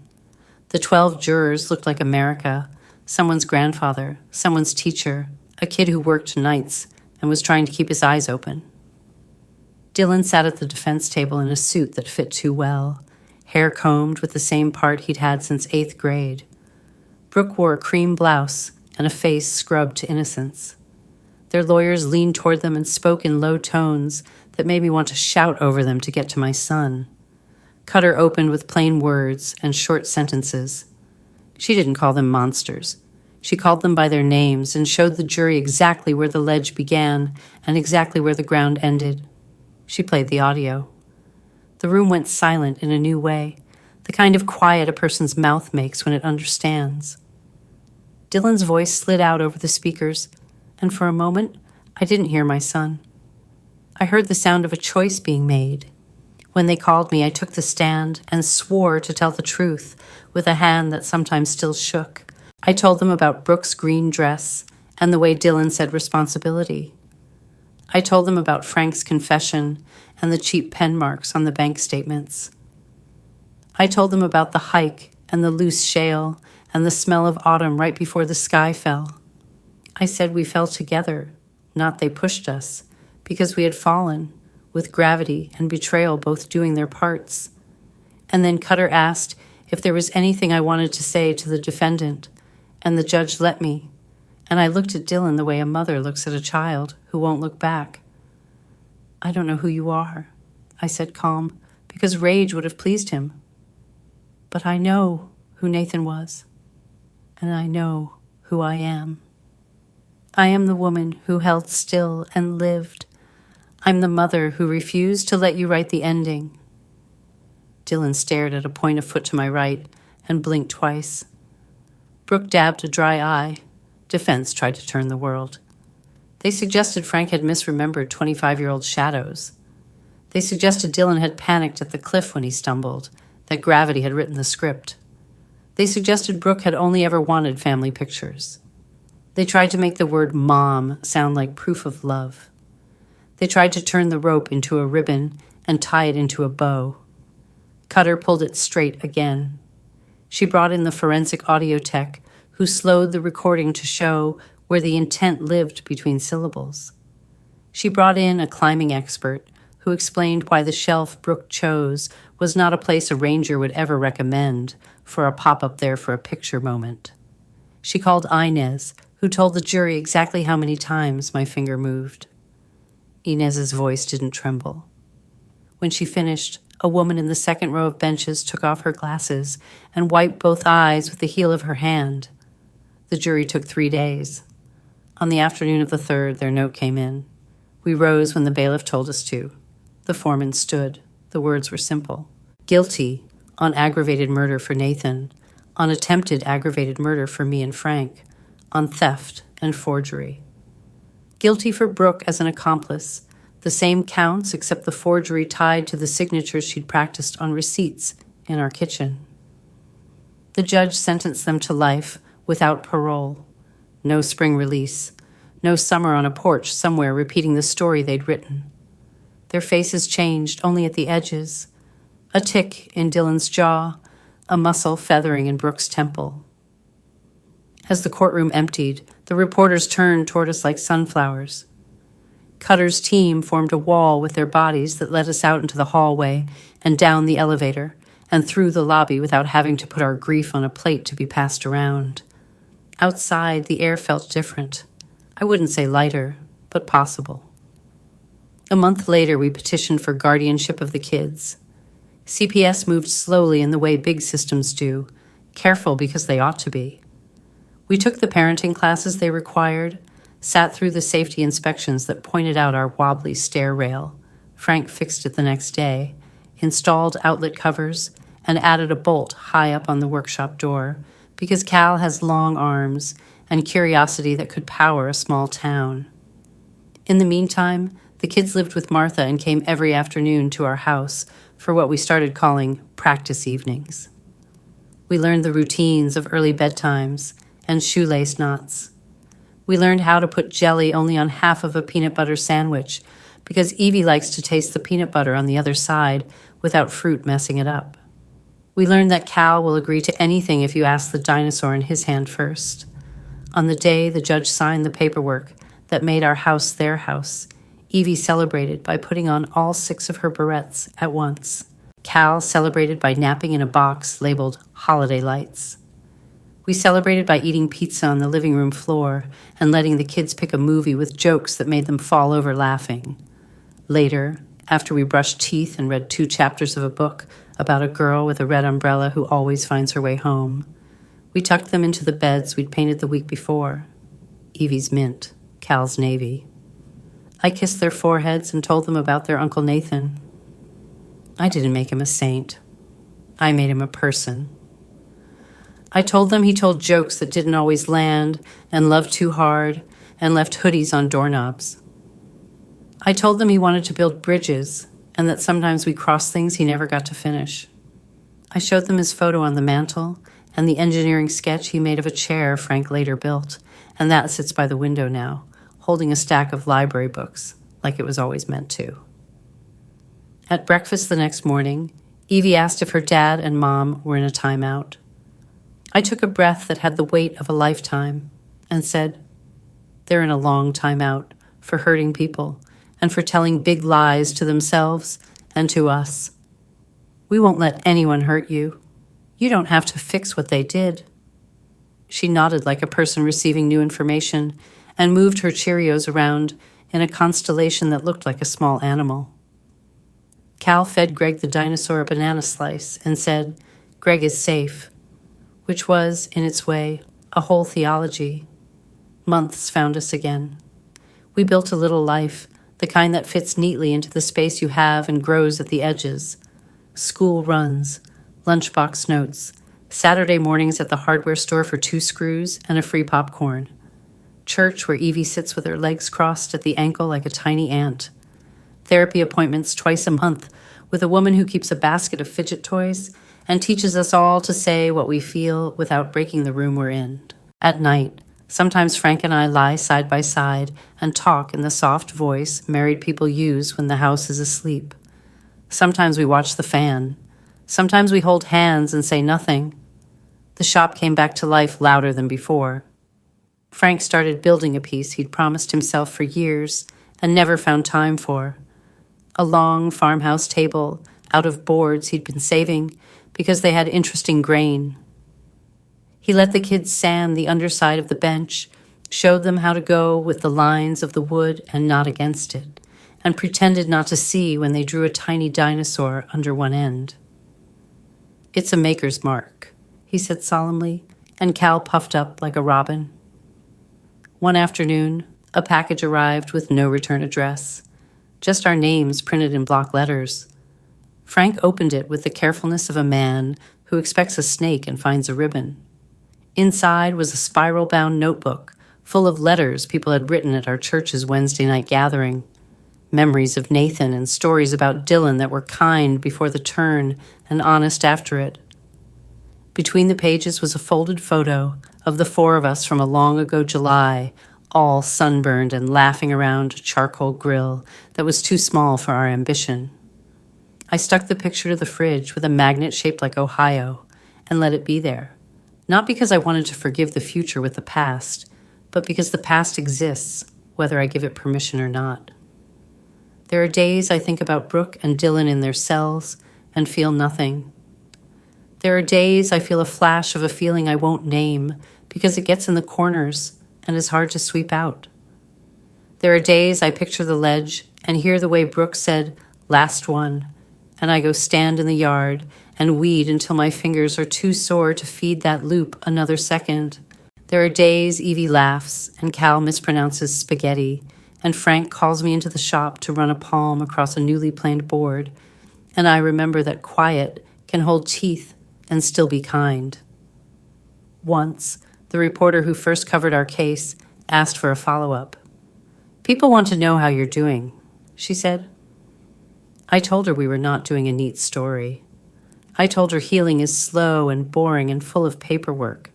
The 12 jurors looked like America, someone's grandfather, someone's teacher, a kid who worked nights and was trying to keep his eyes open. Dylan sat at the defense table in a suit that fit too well, hair combed with the same part he'd had since 8th grade. Brooke wore a cream blouse and a face scrubbed to innocence. Their lawyers leaned toward them and spoke in low tones that made me want to shout over them to get to my son. Cutter opened with plain words and short sentences. She didn't call them monsters. She called them by their names and showed the jury exactly where the ledge began and exactly where the ground ended. She played the audio. The room went silent in a new way, the kind of quiet a person's mouth makes when it understands. Dylan's voice slid out over the speakers, and for a moment, I didn't hear my son. I heard the sound of a choice being made. When they called me, I took the stand and swore to tell the truth with a hand that sometimes still shook. I told them about Brooke's green dress and the way Dylan said responsibility. I told them about Frank's confession and the cheap pen marks on the bank statements. I told them about the hike and the loose shale and the smell of autumn right before the sky fell. I said we fell together, not they pushed us, because we had fallen, with gravity and betrayal both doing their parts. And then Cutter asked if there was anything I wanted to say to the defendant, and the judge let me. And I looked at Dylan the way a mother looks at a child who won't look back. "I don't know who you are," I said calm, because rage would have pleased him. "But I know who Nathan was, and I know who I am. I am the woman who held still and lived. I'm the mother who refused to let you write the ending." Dylan stared at a point of foot to my right and blinked twice. Brooke dabbed a dry eye. Defense tried to turn the world. They suggested Frank had misremembered 25-year-old shadows. They suggested Dylan had panicked at the cliff when he stumbled, that gravity had written the script. They suggested Brooke had only ever wanted family pictures. They tried to make the word mom sound like proof of love. They tried to turn the rope into a ribbon and tie it into a bow. Cutter pulled it straight again. She brought in the forensic audio tech, who slowed the recording to show where the intent lived between syllables. She brought in a climbing expert who explained why the shelf Brooke chose was not a place a ranger would ever recommend for a pop-up there for a picture moment. She called Inez, who told the jury exactly how many times my finger moved. Inez's voice didn't tremble. When she finished, a woman in the second row of benches took off her glasses and wiped both eyes with the heel of her hand. The jury took 3 days. On the afternoon of the 3rd, their note came in. We rose when the bailiff told us to. The foreman stood. The words were simple. Guilty on aggravated murder for Nathan, on attempted aggravated murder for me and Frank, on theft and forgery. Guilty for Brooke as an accomplice, the same counts except the forgery tied to the signatures she'd practiced on receipts in our kitchen. The judge sentenced them to life without parole. No spring release. No summer on a porch somewhere repeating the story they'd written. Their faces changed only at the edges. A tick in Dylan's jaw, a muscle feathering in Brooke's temple. As the courtroom emptied, the reporters turned toward us like sunflowers. Cutter's team formed a wall with their bodies that led us out into the hallway and down the elevator and through the lobby without having to put our grief on a plate to be passed around. Outside, the air felt different. I wouldn't say lighter, but possible. A month later, we petitioned for guardianship of the kids. CPS moved slowly in the way big systems do, careful because they ought to be. We took the parenting classes they required, sat through the safety inspections that pointed out our wobbly stair rail. Frank fixed it the next day, installed outlet covers, and added a bolt high up on the workshop door, because Cal has long arms and curiosity that could power a small town. In the meantime, the kids lived with Martha and came every afternoon to our house for what we started calling practice evenings. We learned the routines of early bedtimes and shoelace knots. We learned how to put jelly only on half of a peanut butter sandwich because Evie likes to taste the peanut butter on the other side without fruit messing it up. We learned that Cal will agree to anything if you ask the dinosaur in his hand first. On the day the judge signed the paperwork that made our house their house, Evie celebrated by putting on all 6 of her barrettes at once. Cal celebrated by napping in a box labeled Holiday Lights. We celebrated by eating pizza on the living room floor and letting the kids pick a movie with jokes that made them fall over laughing. Later, after we brushed teeth and read 2 chapters of a book about a girl with a red umbrella who always finds her way home, we tucked them into the beds we'd painted the week before. Evie's mint, Cal's navy. I kissed their foreheads and told them about their Uncle Nathan. I didn't make him a saint. I made him a person. I told them he told jokes that didn't always land and loved too hard and left hoodies on doorknobs. I told them he wanted to build bridges and that sometimes we crossed things he never got to finish. I showed them his photo on the mantle and the engineering sketch he made of a chair Frank later built, and that sits by the window now, holding a stack of library books, like it was always meant to. At breakfast the next morning, Evie asked if her dad and mom were in a timeout. I took a breath that had the weight of a lifetime and said, they're in a long timeout for hurting people and for telling big lies to themselves and to us. We won't let anyone hurt you. You don't have to fix what they did. She nodded like a person receiving new information and moved her Cheerios around in a constellation that looked like a small animal. Cal fed Greg the dinosaur a banana slice and said, Greg is safe, which was, in its way, a whole theology. Months found us again. We built a little life, the kind that fits neatly into the space you have and grows at the edges. School runs, lunchbox notes, Saturday mornings at the hardware store for 2 screws and a free popcorn. Church where Evie sits with her legs crossed at the ankle like a tiny ant. Therapy appointments twice a month with a woman who keeps a basket of fidget toys and teaches us all to say what we feel without breaking the room we're in. At night, sometimes Frank and I lie side by side and talk in the soft voice married people use when the house is asleep. Sometimes we watch the fan. Sometimes we hold hands and say nothing. The shop came back to life louder than before. Frank started building a piece he'd promised himself for years and never found time for. A long farmhouse table out of boards he'd been saving because they had interesting grain. He let the kids sand the underside of the bench, showed them how to go with the lines of the wood and not against it, and pretended not to see when they drew a tiny dinosaur under one end. It's a maker's mark, he said solemnly, and Cal puffed up like a robin. One afternoon, a package arrived with no return address, just our names printed in block letters. Frank opened it with the carefulness of a man who expects a snake and finds a ribbon. Inside was a spiral-bound notebook full of letters people had written at our church's Wednesday night gathering, memories of Nathan and stories about Dylan that were kind before the turn and honest after it. Between the pages was a folded photo of the four of us from a long-ago July, all sunburned and laughing around a charcoal grill that was too small for our ambition. I stuck the picture to the fridge with a magnet shaped like Ohio and let it be there, not because I wanted to forgive the future with the past, but because the past exists, whether I give it permission or not. There are days I think about Brooke and Dylan in their cells and feel nothing. There are days I feel a flash of a feeling I won't name because it gets in the corners and is hard to sweep out. There are days I picture the ledge and hear the way Brooke said, "Last one," and I go stand in the yard and weed until my fingers are too sore to feed that loop another second. There are days Evie laughs and Cal mispronounces spaghetti and Frank calls me into the shop to run a palm across a newly planed board, and I remember that quiet can hold teeth and still be kind. Once, the reporter who first covered our case asked for a follow-up. "People want to know how you're doing," she said. I told her we were not doing a neat story. I told her healing is slow and boring and full of paperwork.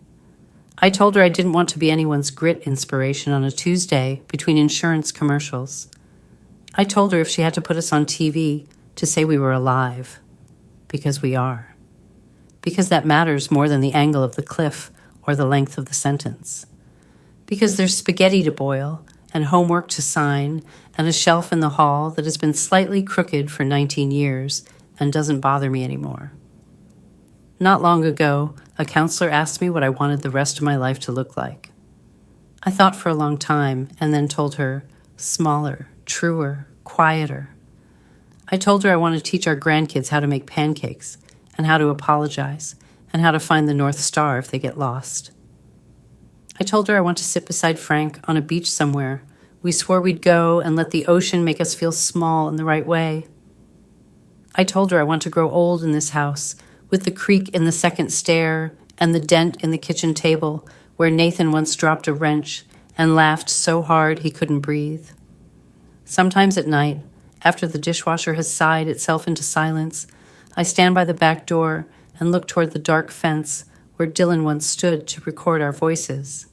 I told her I didn't want to be anyone's grit inspiration on a Tuesday between insurance commercials. I told her if she had to put us on TV to say we were alive, because we are. Because that matters more than the angle of the cliff or the length of the sentence. Because there's spaghetti to boil and homework to sign and a shelf in the hall that has been slightly crooked for 19 years and doesn't bother me anymore. Not long ago, a counselor asked me what I wanted the rest of my life to look like. I thought for a long time and then told her, smaller, truer, quieter. I told her I want to teach our grandkids how to make pancakes and how to apologize and how to find the North Star if they get lost. I told her I want to sit beside Frank on a beach somewhere. We swore we'd go and let the ocean make us feel small in the right way. I told her I want to grow old in this house, with the creak in the second stair and the dent in the kitchen table where Nathan once dropped a wrench and laughed so hard he couldn't breathe. Sometimes at night, after the dishwasher has sighed itself into silence, I stand by the back door and look toward the dark fence where Dylan once stood to record our voices.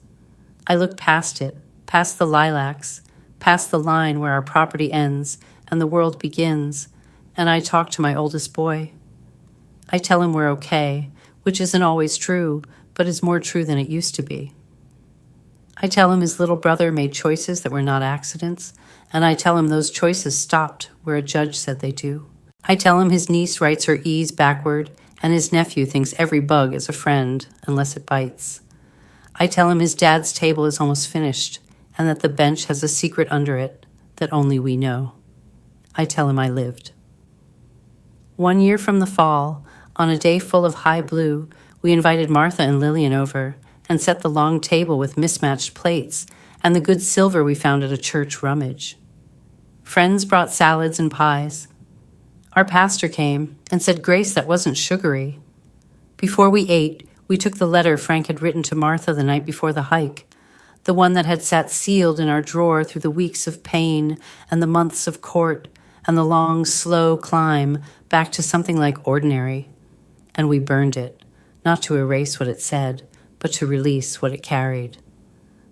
I look past it, past the lilacs, past the line where our property ends and the world begins, and I talk to my oldest boy. I tell him we're okay, which isn't always true, but is more true than it used to be. I tell him his little brother made choices that were not accidents, and I tell him those choices stopped where a judge said they do. I tell him his niece writes her E's backward, and his nephew thinks every bug is a friend, unless it bites. I tell him his dad's table is almost finished, and that the bench has a secret under it that only we know. I tell him I lived. 1 year from the fall, on a day full of high blue, we invited Martha and Lillian over and set the long table with mismatched plates and the good silver we found at a church rummage. Friends brought salads and pies. Our pastor came and said grace that wasn't sugary. Before we ate, we took the letter Frank had written to Martha the night before the hike, the one that had sat sealed in our drawer through the weeks of pain and the months of court and the long, slow climb back to something like ordinary. And we burned it, not to erase what it said, but to release what it carried.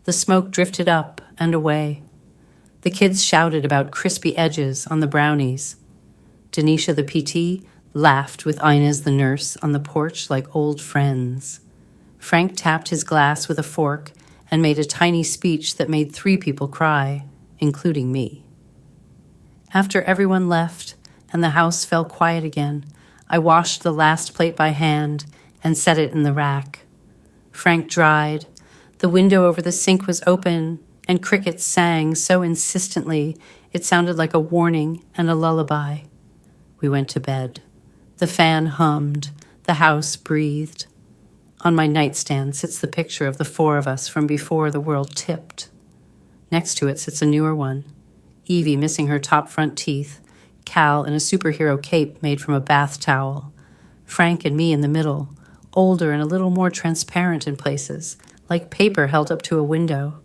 The smoke drifted up and away. The kids shouted about crispy edges on the brownies. Denisha, the PT, laughed with Inez, the nurse, on the porch like old friends. Frank tapped his glass with a fork and made a tiny speech that made 3 people cry, including me. After everyone left and the house fell quiet again, I washed the last plate by hand and set it in the rack. Frank dried. The window over the sink was open, and crickets sang so insistently it sounded like a warning and a lullaby. We went to bed. The fan hummed. The house breathed. On my nightstand sits the picture of the 4 of us from before the world tipped. Next to it sits a newer one, Evie missing her top front teeth, Cal in a superhero cape made from a bath towel, Frank and me in the middle, older and a little more transparent in places, like paper held up to a window.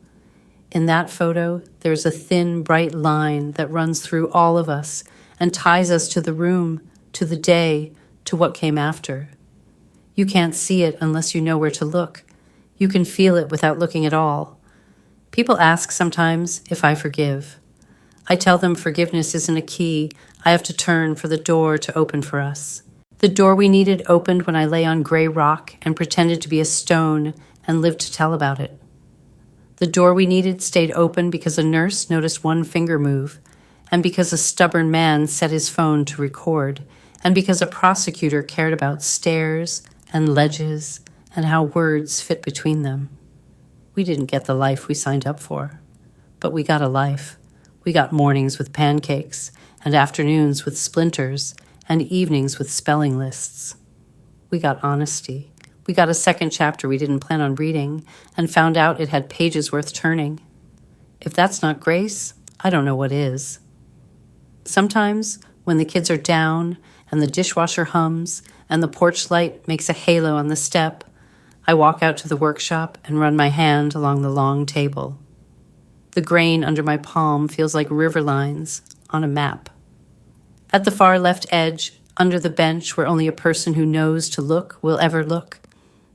In that photo, there's a thin, bright line that runs through all of us and ties us to the room, to the day, to what came after. You can't see it unless you know where to look. You can feel it without looking at all. People ask sometimes if I forgive. I tell them forgiveness isn't a key. I have to turn for the door to open for us. The door we needed opened when I lay on gray rock and pretended to be a stone and lived to tell about it. The door we needed stayed open because a nurse noticed one finger move, and because a stubborn man set his phone to record, and because a prosecutor cared about stairs and ledges and how words fit between them. We didn't get the life we signed up for, but we got a life. We got mornings with pancakes, and afternoons with splinters, and evenings with spelling lists. We got honesty. We got a second chapter we didn't plan on reading, and found out it had pages worth turning. If that's not grace, I don't know what is. Sometimes, when the kids are down, and the dishwasher hums, and the porch light makes a halo on the step, I walk out to the workshop and run my hand along the long table. The grain under my palm feels like river lines on a map. At the far left edge, under the bench where only a person who knows to look will ever look,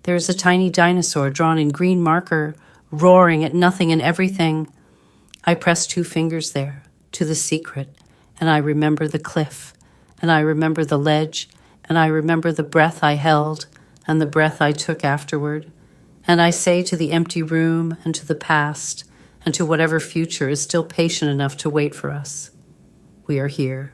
there is a tiny dinosaur drawn in green marker, roaring at nothing and everything. I press 2 fingers there, to the secret, and I remember the cliff, and I remember the ledge, and I remember the breath I held, and the breath I took afterward. And I say to the empty room and to the past, and to whatever future is still patient enough to wait for us, we are here.